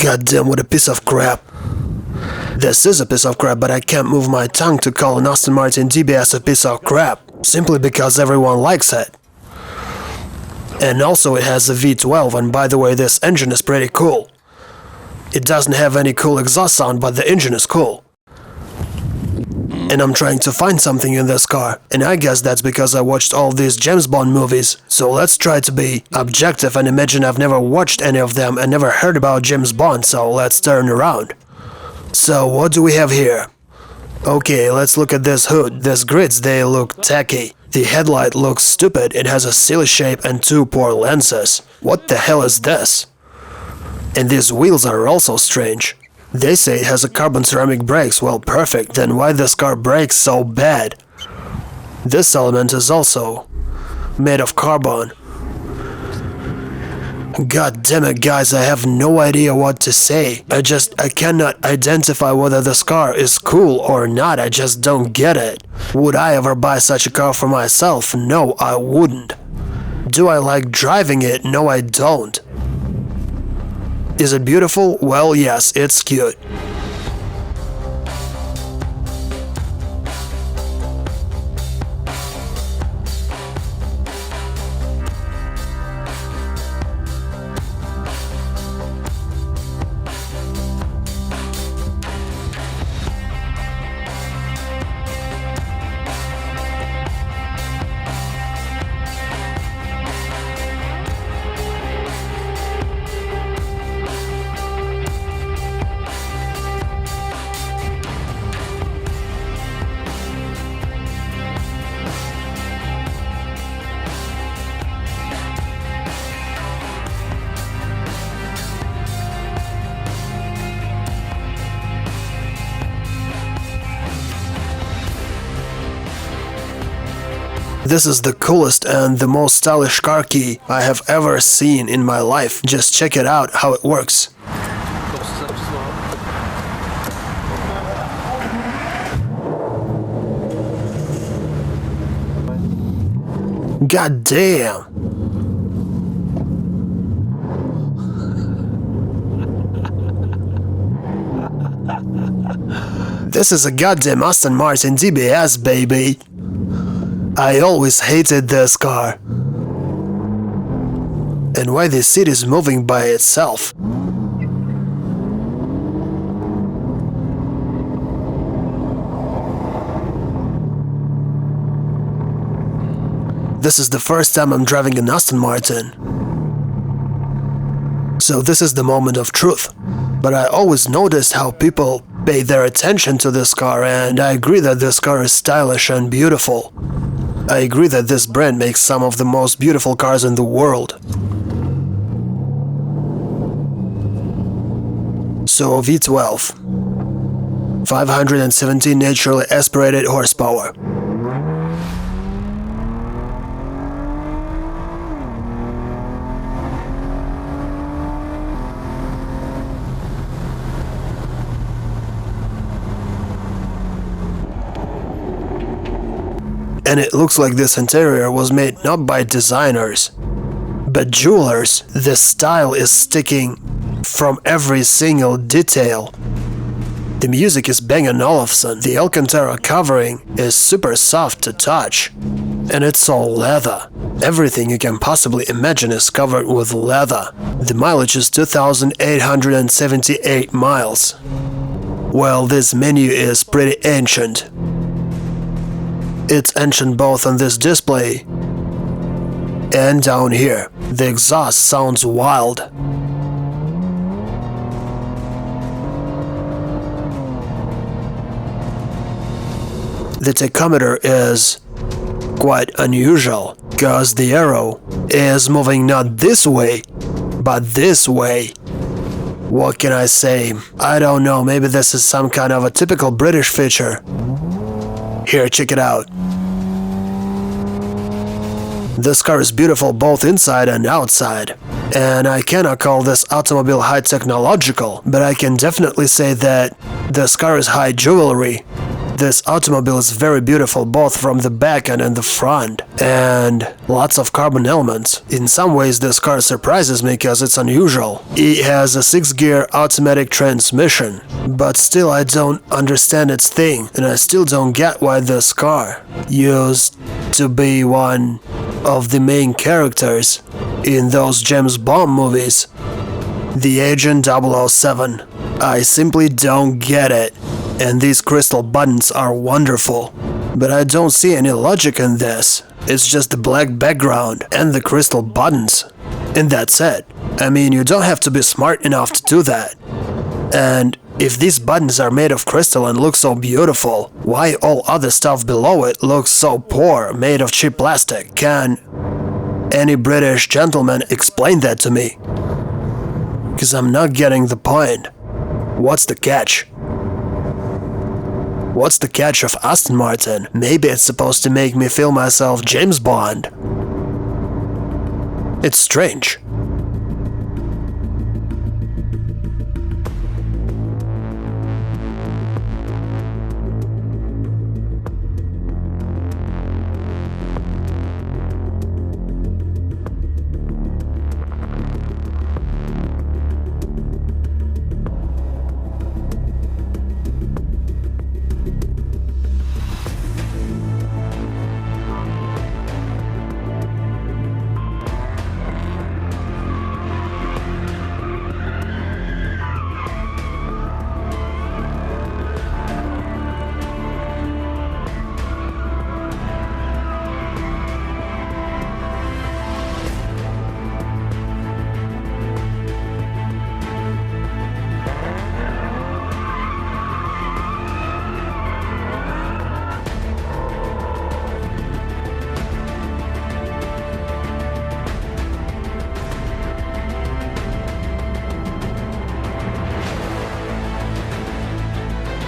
Goddamn, what a piece of crap. This is a piece of crap, but I can't move my tongue to call an Aston Martin DBS a piece of crap, simply because everyone likes it. And also it has a V12, and by the way, this engine is pretty cool. It doesn't have any cool exhaust sound, but the engine is cool. And I'm trying to find something in this car, and I guess that's because I watched all these James Bond movies, so let's try to be objective and imagine I've never watched any of them and never heard about James Bond, so let's turn around. So what do we have here? Okay, let's look at this hood. These grids, they look tacky. The headlight looks stupid, it has a silly shape and two poor lenses. What the hell is this? And these wheels are also strange. They say it has a carbon ceramic brakes, well perfect, then why this car brakes so bad? This element is also made of carbon. God damn it, guys, I have no idea what to say. I cannot identify whether this car is cool or not, I just don't get it. Would I ever buy such a car for myself? No, I wouldn't. Do I like driving it? No, I don't. Is it beautiful? Well, yes, it's cute. This is the coolest and the most stylish car key I have ever seen in my life. Just check it out, how it works. God damn. This is a goddamn Aston Martin DBS, baby. I always hated this car. And why this seat is moving by itself. This is the first time I'm driving an Aston Martin. So this is the moment of truth. But I always noticed how people pay their attention to this car, and I agree that this car is stylish and beautiful. I agree that this brand makes some of the most beautiful cars in the world. So V12, 517 naturally aspirated horsepower. And it looks like this interior was made not by designers, but jewelers. The style is sticking from every single detail. The music is Bang & Olufsen. The Alcantara covering is super soft to touch. And it's all leather. Everything you can possibly imagine is covered with leather. The mileage is 2,878 miles. Well, this menu is pretty ancient. It's ancient both on this display and down here. The exhaust sounds wild. The tachometer is quite unusual, because the arrow is moving not this way, but this way. What can I say? I don't know, maybe this is some kind of a typical British feature. Here, check it out. This car is beautiful both inside and outside. And I cannot call this automobile high technological, but I can definitely say that this car is high jewelry. This automobile is very beautiful both from the back and in the front, and lots of carbon elements. In some ways this car surprises me because it's unusual. It has a 6-gear automatic transmission, but still I don't understand its thing, and I still don't get why this car used to be one of the main characters in those James Bond movies. The Agent 007. I simply don't get it. And these crystal buttons are wonderful. But I don't see any logic in this. It's just the black background and the crystal buttons. And that's it. I mean, you don't have to be smart enough to do that. And if these buttons are made of crystal and look so beautiful, why all other stuff below it looks so poor, made of cheap plastic? Can any British gentleman explain that to me? Because I'm not getting the point. What's the catch? What's the catch of Aston Martin? Maybe it's supposed to make me feel myself James Bond. It's strange.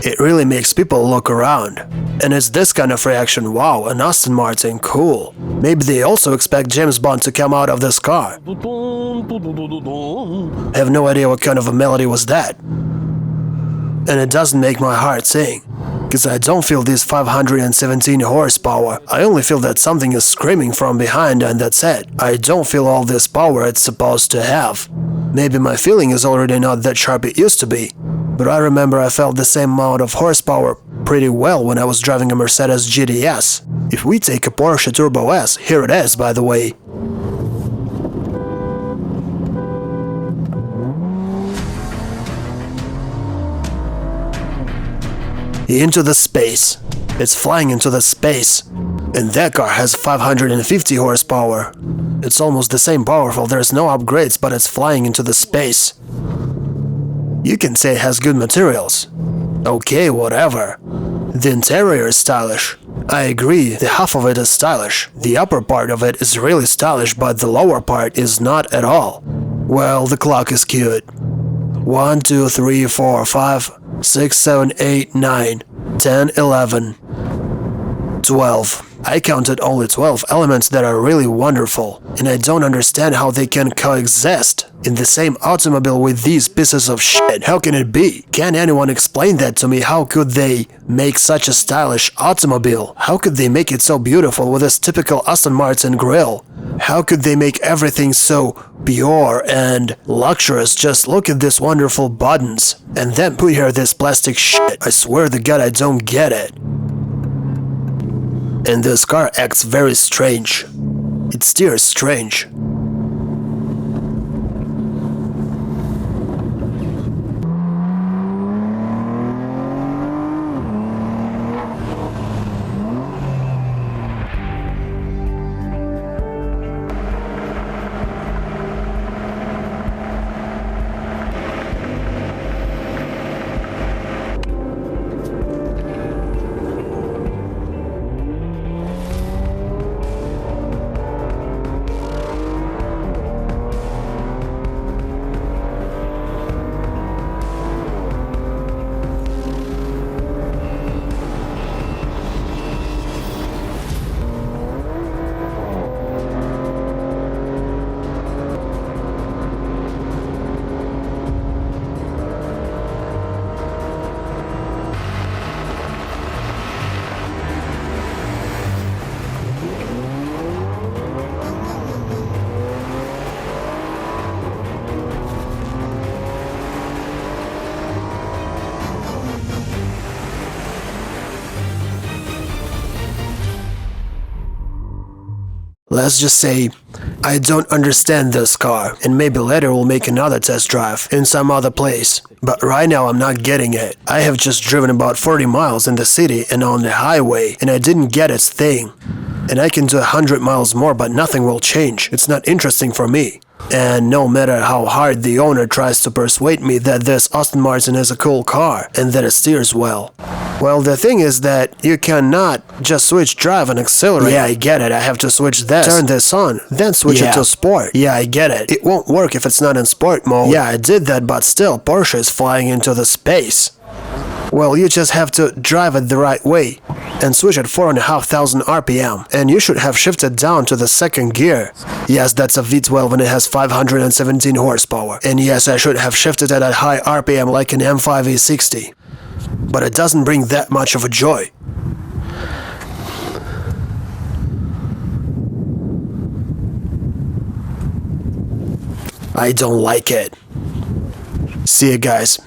It really makes people look around. And it's this kind of reaction, wow, an Aston Martin, cool. Maybe they also expect James Bond to come out of this car. I have no idea what kind of a melody was that. And it doesn't make my heart sing. Because I don't feel this 517 horsepower. I only feel that something is screaming from behind and that's it. I don't feel all this power it's supposed to have. Maybe my feeling is already not that sharp it used to be. But I remember I felt the same amount of horsepower pretty well when I was driving a Mercedes GTS. If we take a Porsche Turbo S, here it is by the way. Into the space. It's flying into the space. And that car has 550 horsepower. It's almost the same powerful, there's no upgrades, but it's flying into the space. You can say it has good materials. Okay, whatever. The interior is stylish. I agree, the half of it is stylish. The upper part of it is really stylish, but the lower part is not at all. Well, the clock is cute. 1, 2, 3, 4, 5, 6, 7, 8, 9, 10, 11, 12. I counted only 12 elements that are really wonderful, and I don't understand how they can coexist in the same automobile with these pieces of shit. How can it be? Can anyone explain that to me? How could they make such a stylish automobile? How could they make it so beautiful with this typical Aston Martin grille? How could they make everything so pure and luxurious? Just look at these wonderful buttons, and then put here this plastic shit. I swear to God I don't get it. And this car acts very strange. It steers strange. Let's just say I don't understand this car, and maybe later we'll make another test drive in some other place. But right now I'm not getting it. I have just driven about 40 miles in the city and on the highway, and I didn't get its thing. And I can do 100 miles more, but nothing will change. It's not interesting for me. And no matter how hard the owner tries to persuade me that this Aston Martin is a cool car and that it steers well. Well, the thing is that you cannot just switch drive and accelerate. Yeah, I get it. I have to switch this, turn this on, then switch it to sport. Yeah, I get it. It won't work if it's not in sport mode. Yeah, I did that, but still, Porsche is flying into the space. Well, you just have to drive it the right way and switch at 4,500 RPM, and you should have shifted down to the second gear. Yes, that's a V12 and it has 517 horsepower. And yes, I should have shifted it at high RPM like an M5 E60. But it doesn't bring that much of a joy. I don't like it. See you guys.